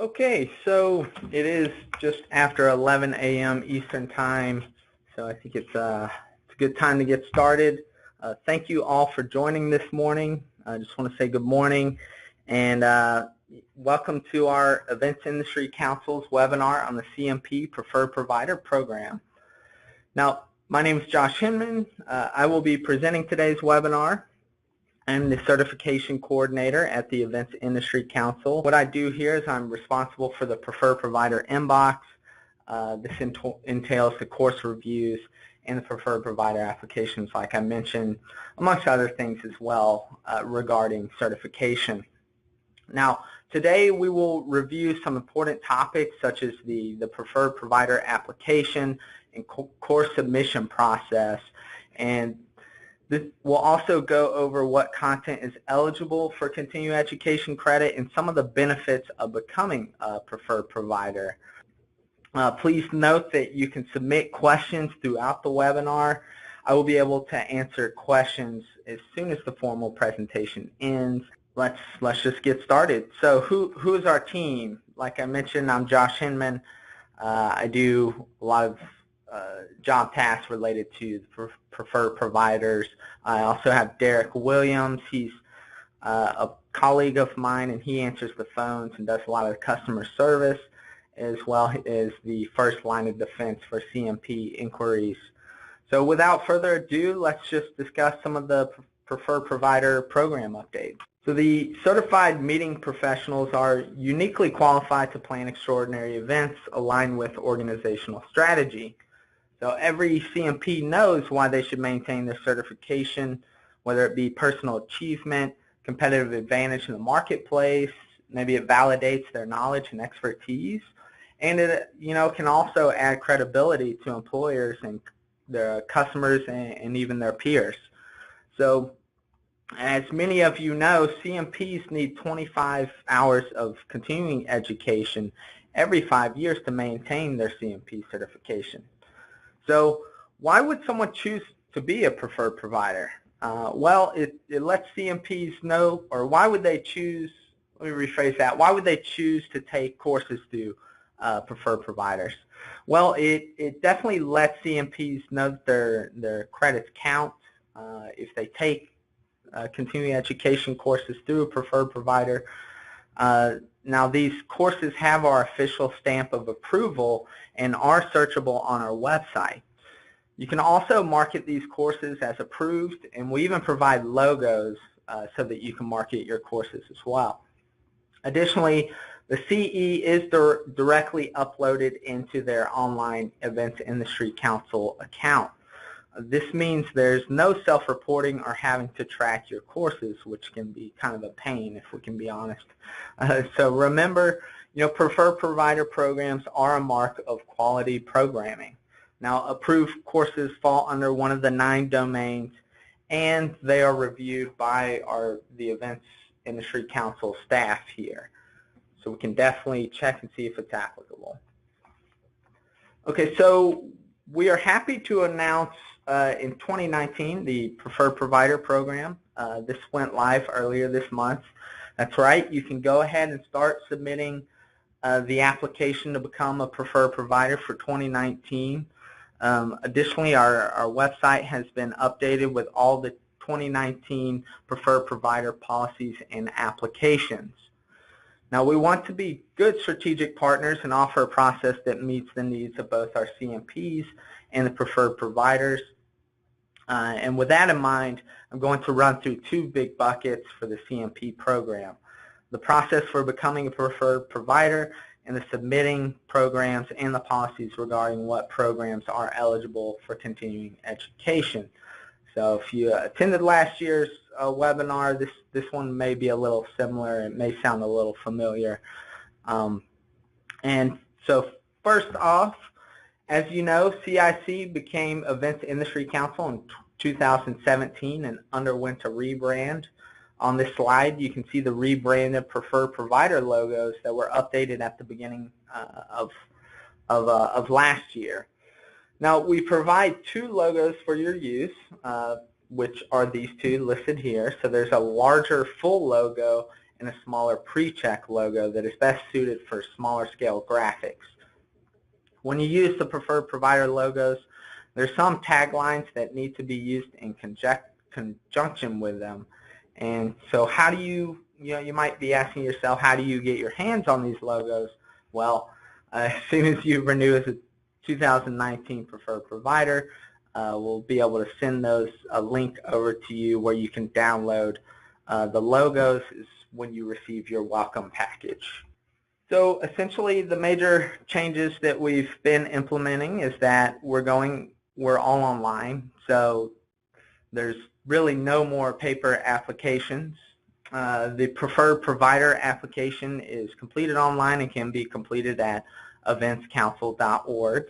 Okay, so it is just after 11 a.m. Eastern Time, so I think it's a good time to get started. Thank you all for joining this morning. I just want to say good morning and welcome to our Events Industry Council's webinar on the CMP Preferred Provider Program. Now, my name is Josh Hinman. I will be presenting today's webinar. I'm the certification coordinator at the Events Industry Council. What I do here is I'm responsible for the preferred provider inbox. This entails the course reviews and the preferred provider applications, like I mentioned, amongst other things as well regarding certification. Now, today we will review some important topics such as the preferred provider application and course submission process, and we'll also go over what content is eligible for continuing education credit and some of the benefits of becoming a preferred provider. Please note that you can submit questions throughout the webinar. I will be able to answer questions as soon as the formal presentation ends. Let's just get started. So who is our team? Like I mentioned, I'm Josh Hinman. I do a lot of job tasks related to preferred providers. I also have Derek Williams. He's a colleague of mine, and he answers the phones and does a lot of customer service, as well as the first line of defense for CMP inquiries. So without further ado, let's just discuss some of the preferred provider program updates. So the certified meeting professionals are uniquely qualified to plan extraordinary events aligned with organizational strategy. So every CMP knows why they should maintain their certification, whether it be personal achievement, competitive advantage in the marketplace, maybe it validates their knowledge and expertise, and it can also add credibility to employers and their customers and even their peers. So as many of you know, CMPs need 25 hours of continuing education every 5 years to maintain their CMP certification. So why would someone choose to be a preferred provider? Well, it lets CMPs know, or why would they choose, let me rephrase that, why would they choose to take courses through preferred providers? Well, it definitely lets CMPs know that their credits count if they take continuing education courses through a preferred provider. Now, these courses have our official stamp of approval and are searchable on our website. You can also market these courses as approved, and we even provide logos so that you can market your courses as well. Additionally, the CE is directly uploaded into their online Events Industry Council account. This means there's no self-reporting or having to track your courses, which can be kind of a pain if we can be honest. So remember, preferred provider programs are a mark of quality programming. Now, approved courses fall under one of the 9 domains, and they are reviewed by the Events Industry Council staff here. So we can definitely check and see if it's applicable. Okay, so we are happy to announce in 2019 the Preferred Provider Program. This went live earlier this month. That's right, you can go ahead and start submitting the application to become a preferred provider for 2019. Additionally, our website has been updated with all the 2019 preferred provider policies and applications. Now, we want to be good strategic partners and offer a process that meets the needs of both our CMPs and the preferred providers. And with that in mind, I'm going to run through 2 big buckets for the CMP program: the process for becoming a preferred provider and the submitting programs and the policies regarding what programs are eligible for continuing education. So if you attended last year's webinar, this one may be a little similar. It may sound a little familiar. And so first off, as you know, CIC became Events Industry Council in 2017 and underwent a rebrand. On this slide, you can see the rebranded preferred provider logos that were updated at the beginning of last year. Now, we provide 2 logos for your use, which are these 2 listed here. So there's a larger full logo and a smaller pre-check logo that is best suited for smaller scale graphics. When you use the preferred provider logos, there's some taglines that need to be used in conjunction with them. And so how do you might be asking yourself, how do you get your hands on these logos? Well, as soon as you renew as a 2019 preferred provider, we'll be able to send a link over to you where you can download the logos is when you receive your welcome package. So essentially the major changes that we've been implementing is that we're all online, so there's really no more paper applications. The preferred provider application is completed online and can be completed at eventscouncil.org.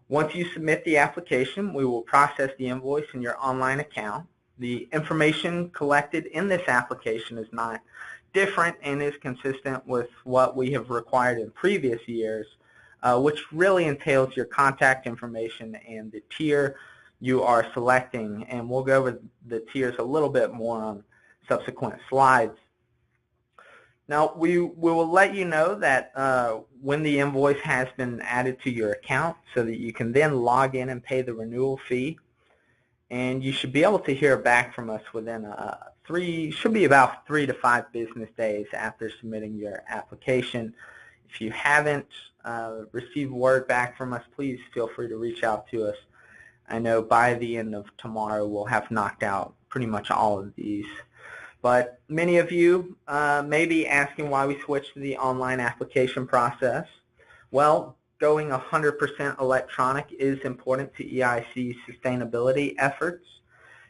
Once you submit the application, we will process the invoice in your online account. The information collected in this application is not different and is consistent with what we have required in previous years, which really entails your contact information and the tier you are selecting. And we'll go over the tiers a little bit more on subsequent slides. Now, we will let you know that when the invoice has been added to your account so that you can then log in and pay the renewal fee. And you should be able to hear back from us within should be about 3 to 5 business days after submitting your application. If you haven't received word back from us, please feel free to reach out to us. I know by the end of tomorrow we'll have knocked out pretty much all of these. But many of you may be asking why we switched to the online application process. Well, going 100% electronic is important to EIC's sustainability efforts.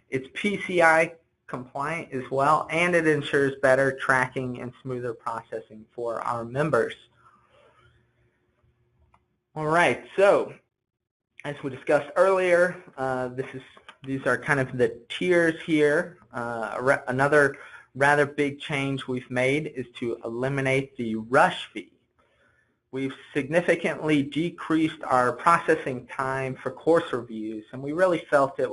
It's PCI compliant as well, and it ensures better tracking and smoother processing for our members. All right, so as we discussed earlier, these are kind of the tiers here. Another rather big change we've made is to eliminate the rush fee. We've significantly decreased our processing time for course reviews, and we really felt it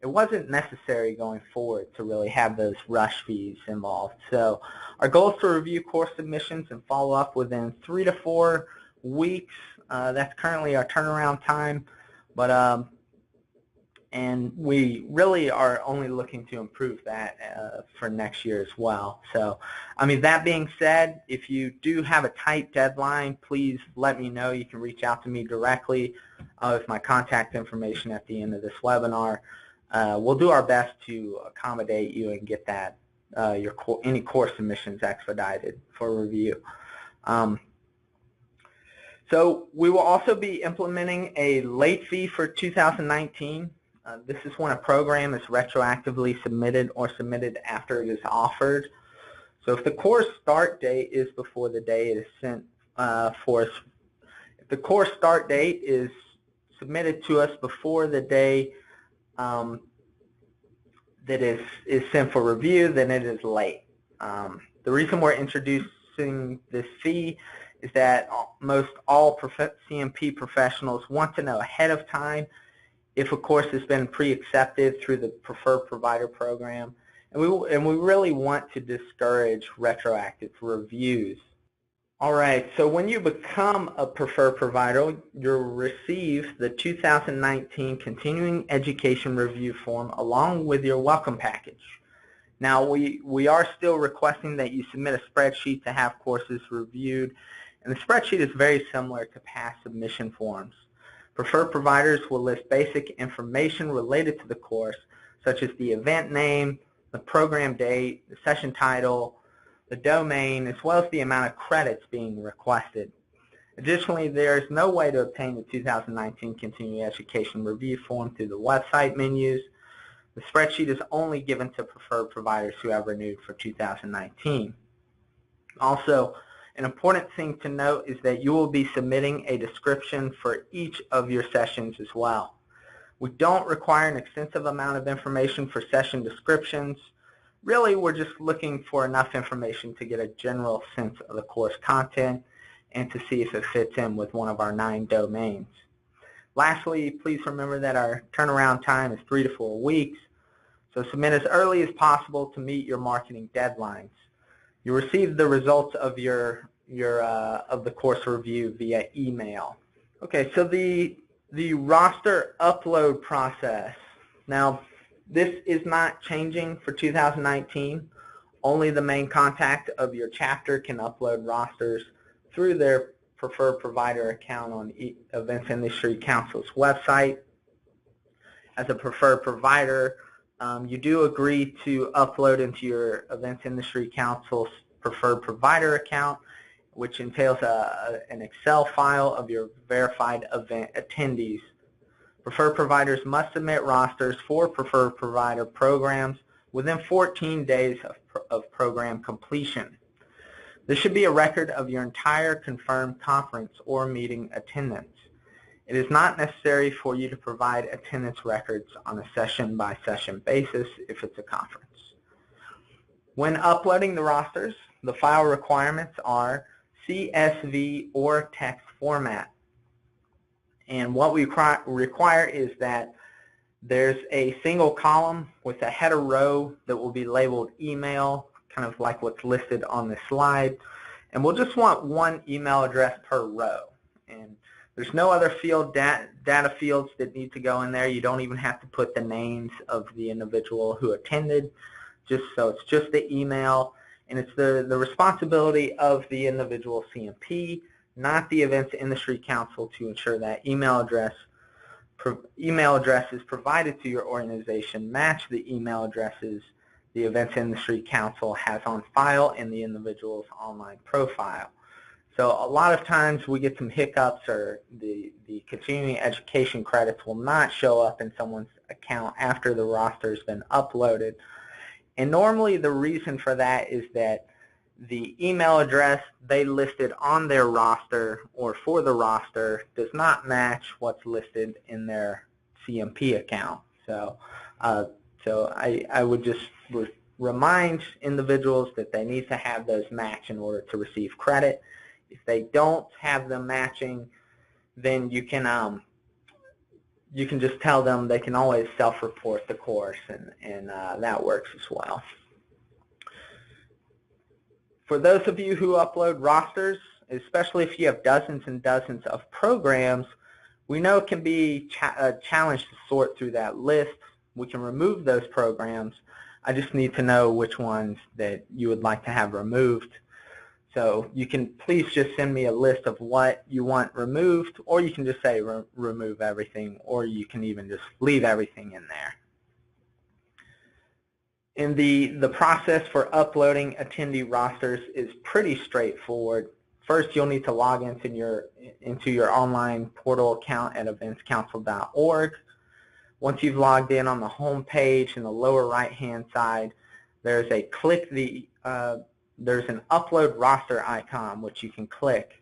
wasn't necessary going forward to really have those rush fees involved. So our goal is to review course submissions and follow up within 3 to 4 weeks. That's currently our turnaround time, but and we really are only looking to improve that for next year as well. So, I mean, that being said, if you do have a tight deadline, please let me know. You can reach out to me directly with my contact information at the end of this webinar. We'll do our best to accommodate you and get that any course submissions expedited for review. So we will also be implementing a late fee for 2019. This is when a program is retroactively submitted or submitted after it is offered. So if the course start date is before the day it is sent for us, if the course start date is submitted to us before the day that is sent for review, then it is late. The reason we're introducing this fee is that most all CMP professionals want to know ahead of time if a course has been pre-accepted through the preferred provider program, and we really want to discourage retroactive reviews. All right, so when you become a preferred provider, you'll receive the 2019 Continuing Education Review Form along with your welcome package. Now, we are still requesting that you submit a spreadsheet to have courses reviewed, and the spreadsheet is very similar to past submission forms. Preferred providers will list basic information related to the course, such as the event name, the program date, the session title, the domain, as well as the amount of credits being requested. Additionally, there is no way to obtain the 2019 Continuing Education Review Form through the website menus. The spreadsheet is only given to preferred providers who have renewed for 2019. Also, an important thing to note is that you will be submitting a description for each of your sessions as well. We don't require an extensive amount of information for session descriptions. Really, we're just looking for enough information to get a general sense of the course content and to see if it fits in with one of our 9 domains. Lastly, please remember that our turnaround time is 3 to 4 weeks, so submit as early as possible to meet your marketing deadlines. You'll receive the results of of the course review via email. Okay, so the roster upload process. Now, this is not changing for 2019. Only the main contact of your chapter can upload rosters through their preferred provider account on Events Industry Council's website. As a preferred provider, you do agree to upload into your Events Industry Council's preferred provider account, which entails an Excel file of your verified event attendees. Preferred providers must submit rosters for preferred provider programs within 14 days of program completion. This should be a record of your entire confirmed conference or meeting attendance. It is not necessary for you to provide attendance records on a session-by-session basis if it's a conference. When uploading the rosters, the file requirements are CSV or text format. And what we require is that there's a single column with a header row that will be labeled email, kind of like what's listed on the slide. And we'll just want one email address per row. And there's no other data fields that need to go in there. You don't even have to put the names of the individual who attended. So it's just the email, and it's the responsibility of the individual CMP, not the Events Industry Council, to ensure that email addresses provided to your organization match the email addresses the Events Industry Council has on file in the individual's online profile. So a lot of times we get some hiccups, or the continuing education credits will not show up in someone's account after the roster has been uploaded. And normally the reason for that is that the email address they listed on their roster or for the roster does not match what's listed in their CMP account. So, I would just remind individuals that they need to have those match in order to receive credit. If they don't have them matching, then you can just tell them they can always self-report the course, and that works as well. For those of you who upload rosters, especially if you have dozens and dozens of programs, we know it can be a challenge to sort through that list. We can remove those programs. I just need to know which ones that you would like to have removed. So you can please just send me a list of what you want removed, or you can just say remove everything, or you can even just leave everything in there. And the process for uploading attendee rosters is pretty straightforward. First, you'll need to log into your online portal account at eventscouncil.org. Once you've logged in, on the home page in the lower right-hand side, there's an upload roster icon which you can click.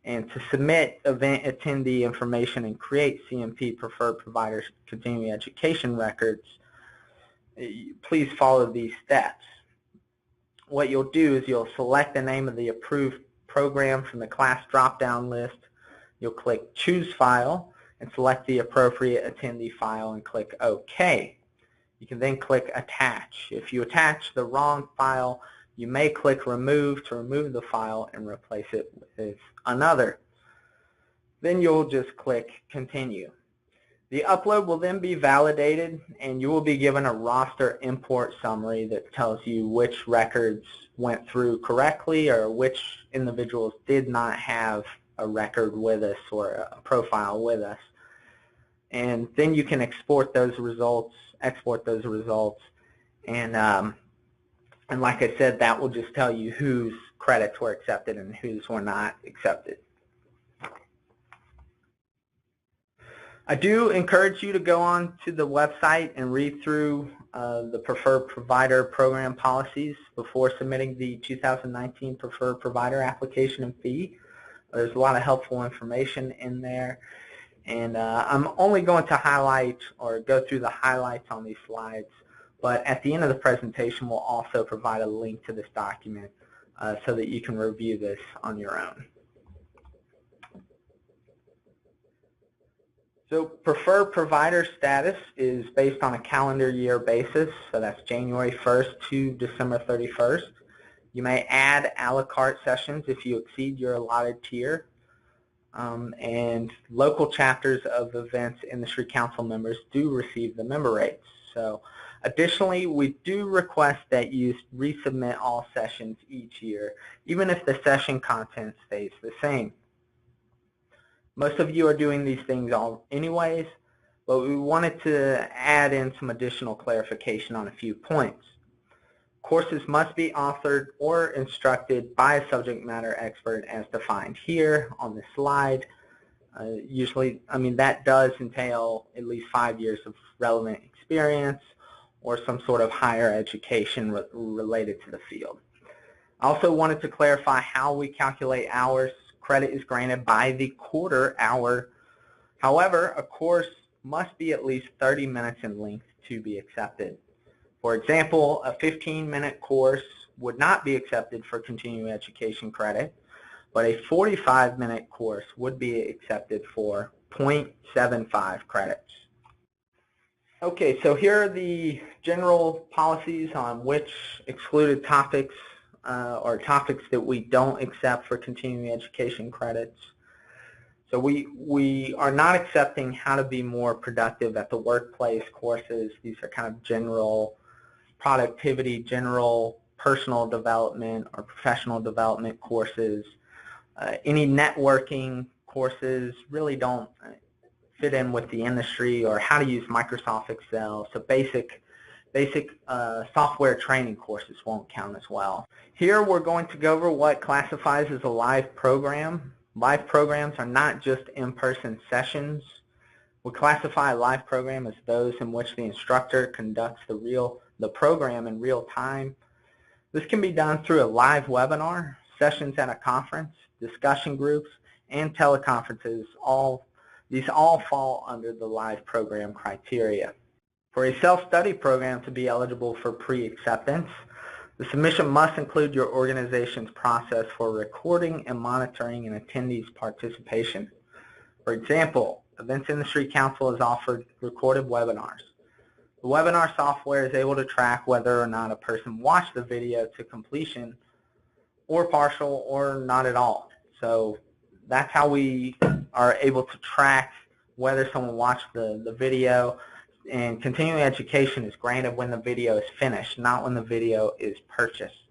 And to submit event attendee information and create CMP preferred providers continuing education records, please follow these steps. What you'll do is you'll select the name of the approved program from the class drop-down list. You'll click Choose File and select the appropriate attendee file and click OK. You can then click Attach. If you attach the wrong file, you may click Remove to remove the file and replace it with another. Then you'll just click Continue. The upload will then be validated, and you will be given a roster import summary that tells you which records went through correctly or which individuals did not have a record with us or a profile with us. And then you can export those results, and like I said, that will just tell you whose credits were accepted and whose were not accepted. I do encourage you to go on to the website and read through the preferred provider program policies before submitting the 2019 preferred provider application and fee. There's a lot of helpful information in there, and I'm only going to highlight or go through the highlights on these slides, but at the end of the presentation we'll also provide a link to this document so that you can review this on your own. So preferred provider status is based on a calendar year basis, so that's January 1st to December 31st. You may add a la carte sessions if you exceed your allotted tier. And local chapters of events industry council members do receive the member rates. So additionally, we do request that you resubmit all sessions each year, even if the session content stays the same. Most of you are doing these things all anyways, but we wanted to add in some additional clarification on a few points. Courses must be authored or instructed by a subject matter expert as defined here on this slide. Usually, that does entail at least 5 years of relevant experience or some sort of higher education related to the field. I also wanted to clarify how we calculate hours. Credit is granted by the quarter hour. However, a course must be at least 30 minutes in length to be accepted. For example, a 15-minute course would not be accepted for continuing education credit, but a 45-minute course would be accepted for 0.75 credits. Okay, so here are the general policies on which excluded topics or topics that we don't accept for continuing education credits. So we are not accepting how to be more productive at the workplace courses. These are kind of general productivity, general personal development or professional development courses. Any networking courses really don't fit in with the industry, or how to use Microsoft Excel. So basic software training courses won't count as well. Here we're going to go over what classifies as a live program. Live programs are not just in-person sessions. We classify a live program as those in which the instructor conducts the program in real time. This can be done through a live webinar, sessions at a conference, discussion groups, and teleconferences. These all fall under the live program criteria. For a self-study program to be eligible for pre-acceptance, the submission must include your organization's process for recording and monitoring an attendee's participation. For example, Events Industry Council has offered recorded webinars. The webinar software is able to track whether or not a person watched the video to completion, or partial, or not at all. So that's how we are able to track whether someone watched the video. And continuing education is granted when the video is finished, not when the video is purchased.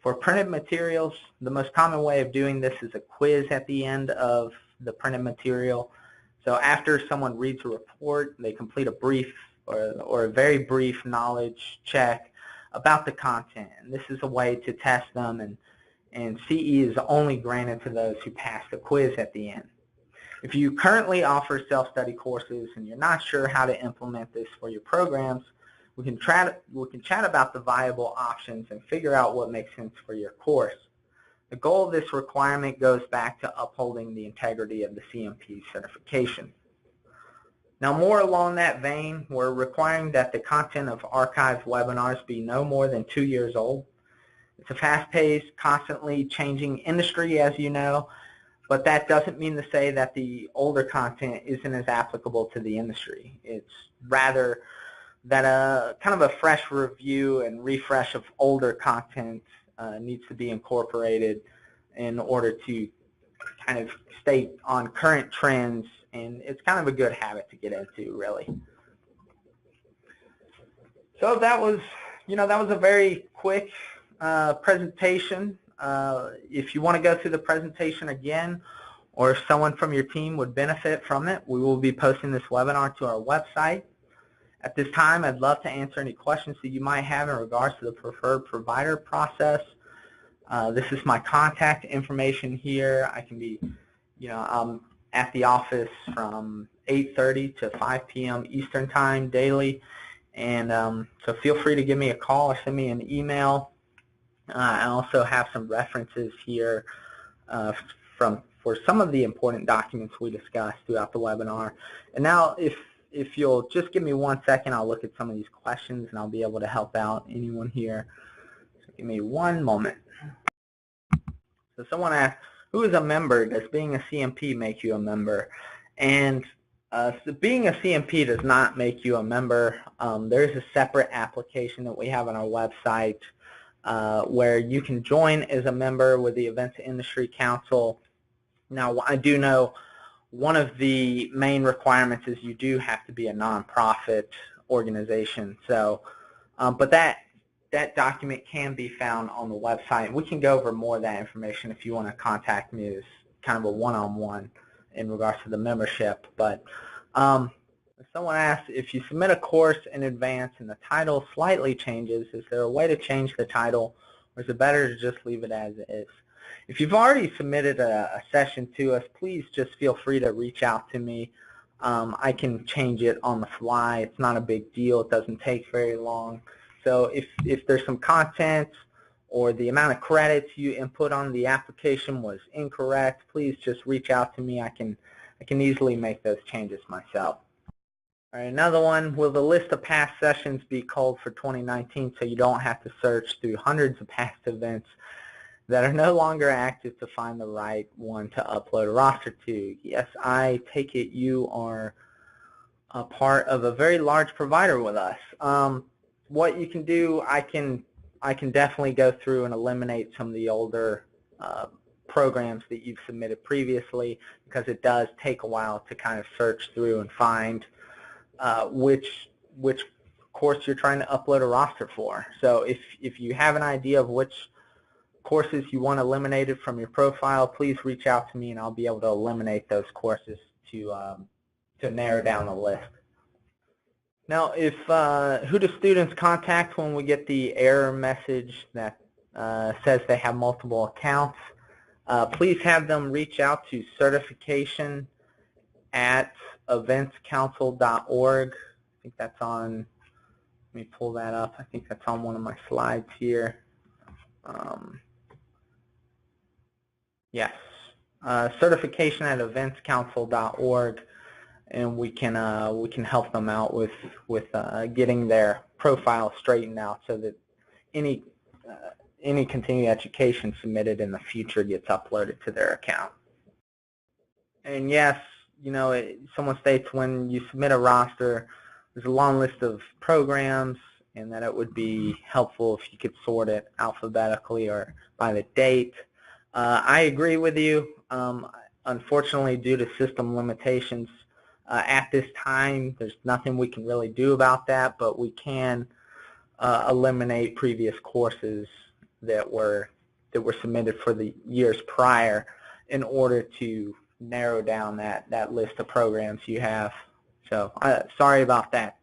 For printed materials, the most common way of doing this is a quiz at the end of the printed material. So after someone reads a report, they complete a brief or a very brief knowledge check about the content. And this is a way to test them, and CE is only granted to those who pass the quiz at the end. If you currently offer self-study courses and you're not sure how to implement this for your programs, we can chat about the viable options and figure out what makes sense for your course. The goal of this requirement goes back to upholding the integrity of the CMP certification. Now, more along that vein, we're requiring that the content of archived webinars be no more than 2 years old. It's a fast-paced, constantly changing industry, as you know, but that doesn't mean to say that the older content isn't as applicable to the industry. It's rather that a kind of a fresh review and refresh of older content needs to be incorporated in order to kind of stay on current trends, and it's kind of a good habit to get into, really. So that was a very quick presentation. If you want to go through the presentation again, or if someone from your team would benefit from it, we will be posting this webinar to our website. At this time, I'd love to answer any questions that you might have in regards to the preferred provider process. This is my contact information here. I can be, I'm at the office from 8:30 to 5 p.m. Eastern Time daily, and so feel free to give me a call or send me an email. I also have some references here for some of the important documents we discussed throughout the webinar. And now, if you'll just give me 1 second, I'll look at some of these questions and I'll be able to help out anyone here. So give me 1 moment. So someone asked, who is a member? Does being a CMP make you a member? And so being a CMP does not make you a member. There is a separate application that we have on our website where you can join as a member with the Events Industry Council. Now, I do know one of the main requirements is you do have to be a nonprofit organization. So, but that document can be found on the website. We can go over more of that information if you want to contact me as kind of a one-on-one in regards to the membership. But someone asked, if you submit a course in advance and the title slightly changes, is there a way to change the title, or is it better to just leave it as is? If you've already submitted a session to us, please just feel free to reach out to me. I can change it on the fly. It's not a big deal. It doesn't take very long. So if there's some content or the amount of credits you input on the application was incorrect, please just reach out to me. I can easily make those changes myself. All right, another one, will the list of past sessions be culled for 2019 so you don't have to search through hundreds of past events that are no longer active to find the right one to upload a roster to? Yes, I take it you are a part of a very large provider with us. What you can do, I can definitely go through and eliminate some of the older programs that you've submitted previously, because it does take a while to kind of search through and find which course you're trying to upload a roster for. So if you have an idea of which courses you want eliminated from your profile, please reach out to me and I'll be able to eliminate those courses to narrow down the list. Now, who do students contact when we get the error message that says they have multiple accounts? Please have them reach out to certification@eventscouncil.org. I think that's on, let me pull that up. I think that's on one of my slides here. Yes, certification@eventscouncil.org, and we can help them out with getting their profile straightened out so that any continuing education submitted in the future gets uploaded to their account. And yes, you know, someone states when you submit a roster, there's a long list of programs, and that it would be helpful if you could sort it alphabetically or by the date. I agree with you. Unfortunately, due to system limitations, at this time, there's nothing we can really do about that, but we can eliminate previous courses that were submitted for the years prior in order to narrow down that list of programs you have. So sorry about that.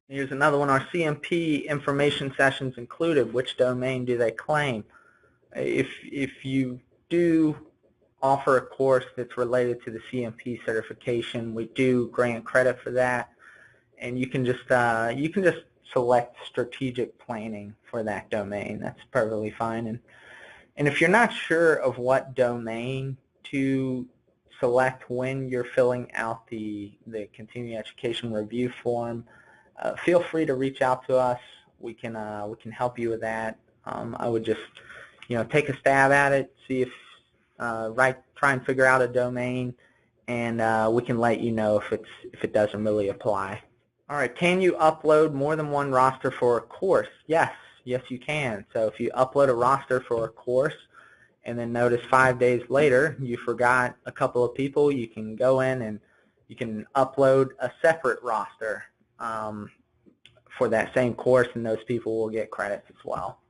Here's another one. Are CMP information sessions included? Which domain do they claim? If you do offer a course that's related to the CMP certification, we do grant credit for that, and you can just select strategic planning for that domain. That's perfectly fine. And if you're not sure of what domain to select when you're filling out the continuing education review form, feel free to reach out to us. We can help you with that. I would just take a stab at it, see if try and figure out a domain, and we can let you know if it doesn't really apply. All right, can you upload more than one roster for a course? Yes, you can. So if you upload a roster for a course and then notice 5 days later you forgot a couple of people, you can go in and you can upload a separate roster for that same course, and those people will get credits as well.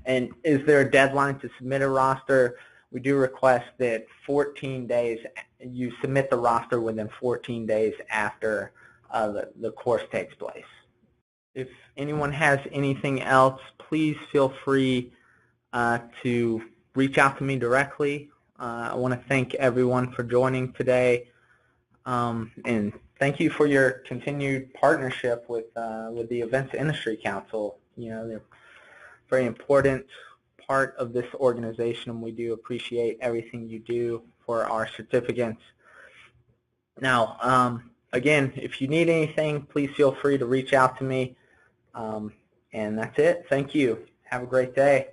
And is there a deadline to submit a roster? We do request that 14 days, you submit the roster within 14 days after the course takes place. If anyone has anything else, please feel free to reach out to me directly. I want to thank everyone for joining today, and thank you for your continued partnership with the Events Industry Council. They're a very important part of this organization, and we do appreciate everything you do for our certificates. Now, again, if you need anything, please feel free to reach out to me. And that's it. Thank you. Have a great day.